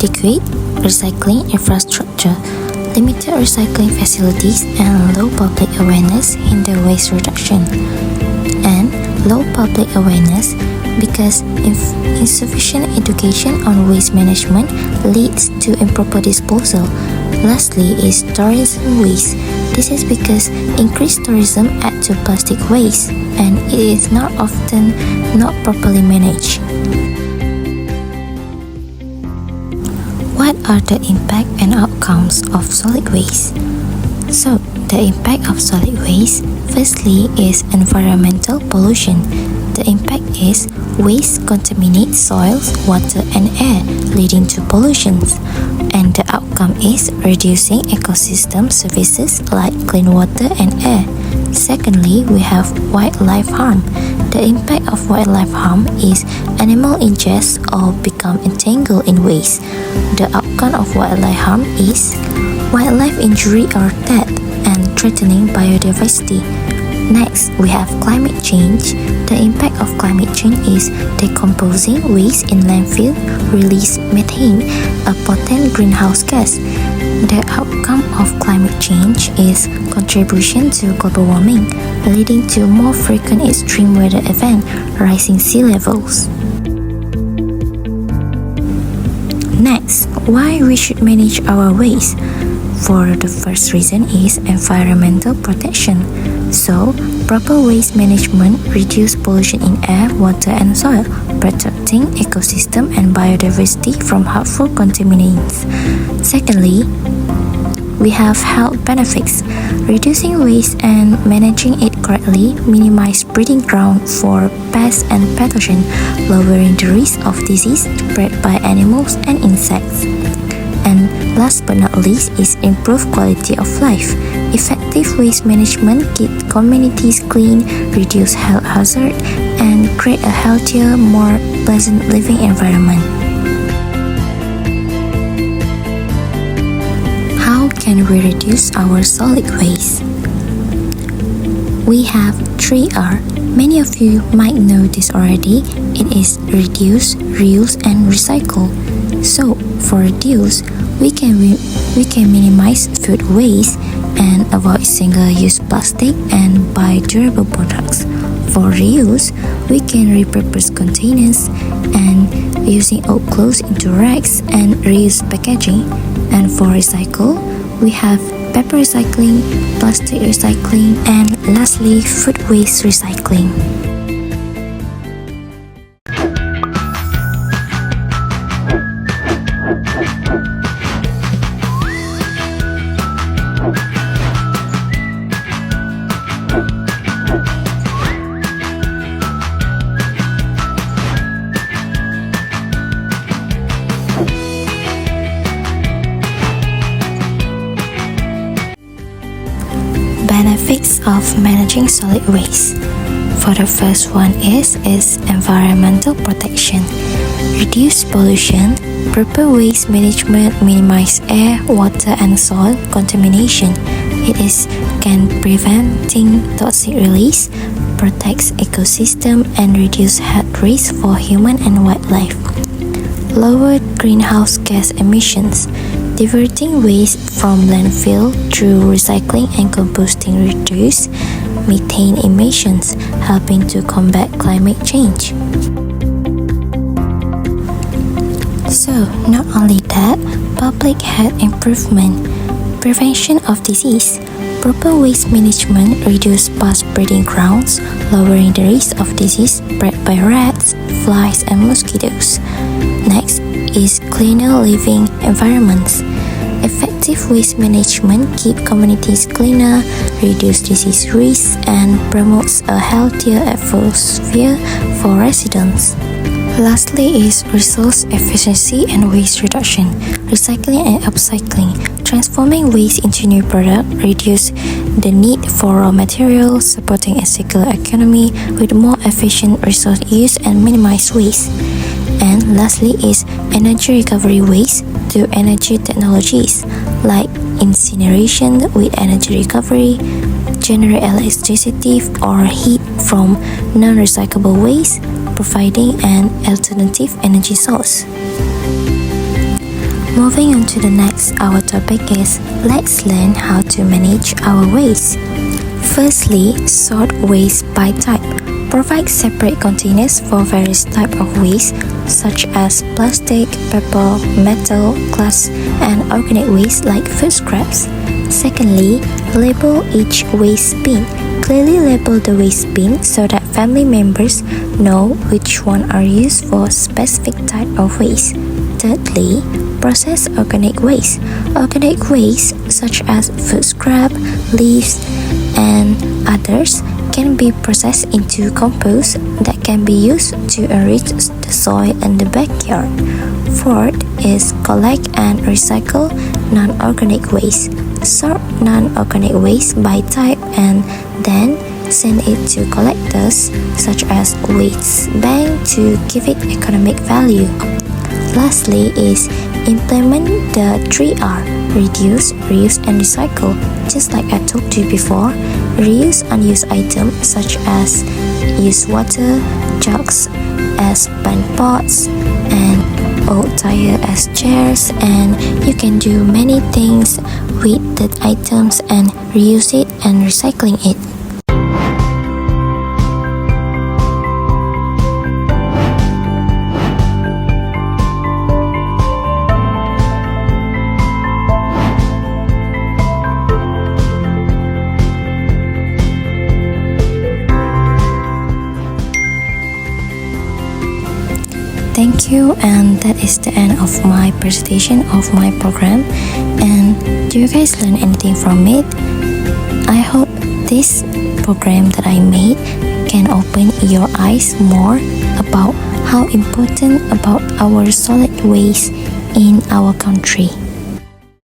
inadequate recycling infrastructure, limited recycling facilities, and low public awareness hinder waste reduction. And low public awareness because insufficient education on waste management leads to improper disposal. Lastly is tourism waste. This is because increased tourism adds to plastic waste and it is not often not properly managed. What are the impact and outcomes of solid waste? So, the impact of solid waste firstly is environmental pollution. The impact is waste contaminates soils, water and air, leading to pollutions. And the outcome is reducing ecosystem services like clean water and air. Secondly, we have wildlife harm. The impact of wildlife harm is animal ingest or become entangled in waste. The outcome of wildlife harm is wildlife injury or death and threatening biodiversity. Next, we have climate change. The impact of climate change is decomposing waste in landfill release methane, a potent greenhouse gas. The outcome of climate change is contribution to global warming, leading to more frequent extreme weather events, rising sea levels. Next, why we should manage our waste? For the first reason is environmental protection. So, proper waste management reduces pollution in air, water and soil, protecting ecosystem and biodiversity from harmful contaminants. Secondly, we have health benefits. Reducing waste and managing it correctly minimize breeding ground for pests and pathogens, lowering the risk of disease spread by animals and insects. And last but not least is improved quality of life. Effective waste management keep communities clean, reduce health hazard, and create a healthier, more pleasant living environment. How can we reduce our solid waste? We have 3R. Many of you might know this already. It is reduce, reuse, and recycle. So, for reduce, we can minimize food waste and avoid single-use plastic and buy durable products. For reuse, we can repurpose containers and using old clothes into racks and reuse packaging. And for recycle, we have paper recycling, plastic recycling, and lastly, food waste recycling. Benefits of managing solid waste. For the first one is environmental protection. Reduce pollution. Proper waste management minimize air, water and soil contamination. It can preventing toxic release, protects ecosystem and reduce health risk for human and wildlife. Lower greenhouse gas emissions. Diverting waste from landfill through recycling and composting reduce methane emissions, helping to combat climate change. So, not only that, public health improvement, prevention of disease, proper waste management reduce past breeding grounds, lowering the risk of disease spread by rats, flies, and mosquitoes. Next is cleaner living environments. Effective waste management keep communities cleaner, reduce disease risks, and promotes a healthier atmosphere for residents. Lastly is resource efficiency and waste reduction. Recycling and upcycling. Transforming waste into new product reduce the need for raw materials, supporting a circular economy with more efficient resource use and minimize waste. And lastly is energy recovery waste through energy technologies like incineration with energy recovery, generate electricity or heat from non-recyclable waste, providing an alternative energy source. Moving on to the next, our topic is let's learn how to manage our waste. Firstly, sort waste by type. Provide separate containers for various types of waste such as plastic, paper, metal, glass, and organic waste like food scraps. Secondly, label each waste bin. Clearly label the waste bin so that family members know which one are used for specific type of waste. Thirdly, process organic waste. Organic waste such as food scrap, leaves, and others can be processed into compost that can be used to enrich the soil in the backyard. Fourth is collect and recycle non-organic waste. Sort non-organic waste by type and then send it to collectors such as waste bank to give it economic value. Lastly is implement the 3R: reduce, reuse, and recycle. Just like I talked to you before, reuse unused items such as used water jugs as plant pots and old tire as chairs, and you can do many things with that items and reuse it and recycling it. Thank you, and that is the end of my presentation of my program. And do you guys learn anything from it? I hope this program that I made can open your eyes more about how important about our solid waste in our country.